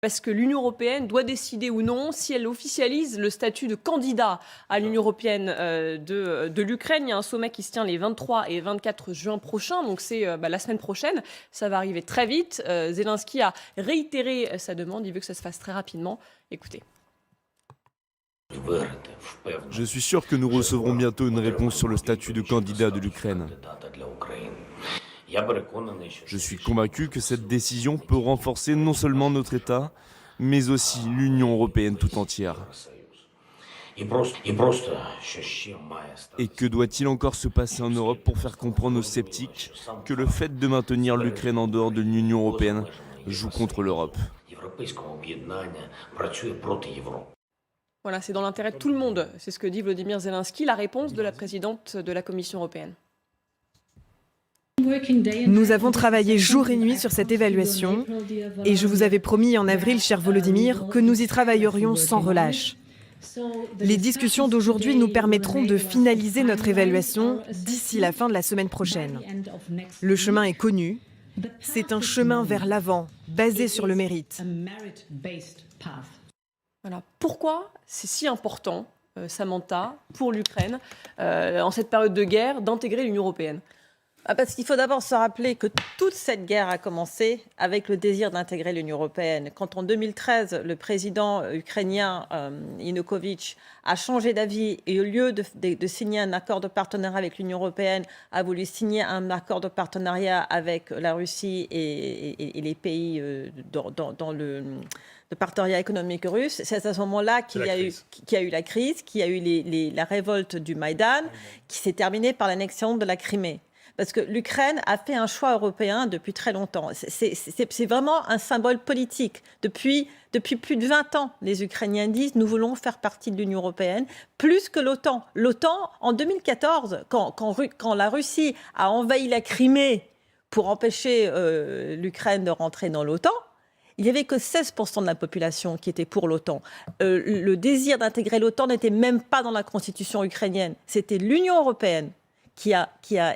Parce que l'Union européenne doit décider ou non si elle officialise le statut de candidat à l'Union européenne de l'Ukraine. Il y a un sommet qui se tient les 23 et 24 juin prochains, donc c'est la semaine prochaine. Ça va arriver très vite. Zelensky a réitéré sa demande, il veut que ça se fasse très rapidement. Écoutez. Je suis sûr que nous recevrons bientôt une réponse sur le statut de candidat de l'Ukraine. Je suis convaincu que cette décision peut renforcer non seulement notre État, mais aussi l'Union européenne tout entière. Et que doit-il encore se passer en Europe pour faire comprendre aux sceptiques que le fait de maintenir l'Ukraine en dehors de l'Union européenne joue contre l'Europe? Voilà, c'est dans l'intérêt de tout le monde. C'est ce que dit Volodymyr Zelensky, la réponse de la présidente de la Commission européenne. Nous avons travaillé jour et nuit sur cette évaluation et je vous avais promis en avril, cher Volodymyr, que nous y travaillerions sans relâche. Les discussions d'aujourd'hui nous permettront de finaliser notre évaluation d'ici la fin de la semaine prochaine. Le chemin est connu. C'est un chemin vers l'avant, basé sur le mérite. Voilà. Pourquoi c'est si important, Samantha, pour l'Ukraine, en cette période de guerre, d'intégrer l'Union européenne? Parce qu'il faut d'abord se rappeler que toute cette guerre a commencé avec le désir d'intégrer l'Union européenne. Quand en 2013, le président ukrainien Yanukovych a changé d'avis et au lieu de signer un accord de partenariat avec l'Union européenne, a voulu signer un accord de partenariat avec la Russie et les pays dans le partenariat économique russe, c'est à ce moment-là qu'il y a eu la crise, qu'il y a eu la révolte du Maïdan, qui s'est terminée par l'annexion de la Crimée. Parce que l'Ukraine a fait un choix européen depuis très longtemps. C'est vraiment un symbole politique. Depuis plus de 20 ans, les Ukrainiens disent « nous voulons faire partie de l'Union européenne » plus que l'OTAN. L'OTAN, en 2014, quand la Russie a envahi la Crimée pour empêcher l'Ukraine de rentrer dans l'OTAN, il n'y avait que 16% de la population qui était pour l'OTAN. Le désir d'intégrer l'OTAN n'était même pas dans la constitution ukrainienne. C'était l'Union européenne qui a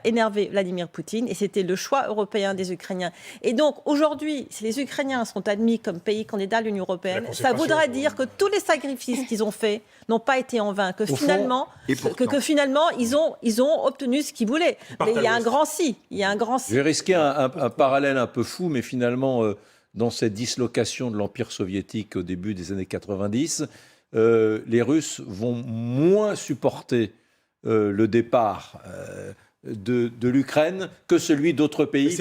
énervé Vladimir Poutine, et c'était le choix européen des Ukrainiens. Et donc, aujourd'hui, si les Ukrainiens sont admis comme pays candidat à l'Union européenne, ça voudrait dire que tous les sacrifices qu'ils ont faits n'ont pas été en vain, que finalement, ils ont obtenu ce qu'ils voulaient. Mais il y a un grand si. Je vais risquer un parallèle un peu fou, mais finalement, dans cette dislocation de l'Empire soviétique au début des années 90, les Russes vont moins supporter le départ de l'Ukraine que celui d'autres pays,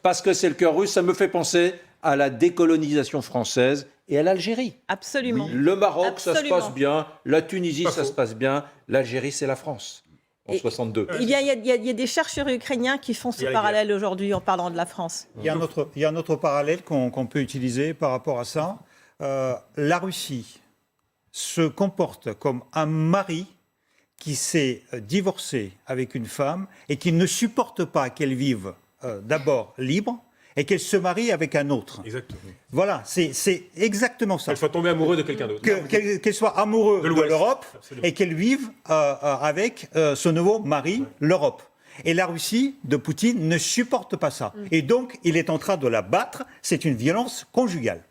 parce que c'est le cœur russe. Ça me fait penser à la décolonisation française et à l'Algérie. Absolument. Le Maroc, Absolument. ça se passe bien. La Tunisie, ça se passe bien. L'Algérie, c'est la France, en 62. Il y a des chercheurs ukrainiens qui font ce parallèle aujourd'hui en parlant de la France. Il y a un autre parallèle qu'on peut utiliser par rapport à ça. La Russie se comporte comme un mari qui s'est divorcé avec une femme et qui ne supporte pas qu'elle vive d'abord libre et qu'elle se marie avec un autre. Exactement. Voilà, c'est exactement ça. Qu'elle soit tombée amoureuse de quelqu'un d'autre. Qu'elle soit amoureuse de l'Europe et qu'elle vive avec son nouveau mari, l'Europe. Et la Russie de Poutine ne supporte pas ça. Et donc, il est en train de la battre. C'est une violence conjugale.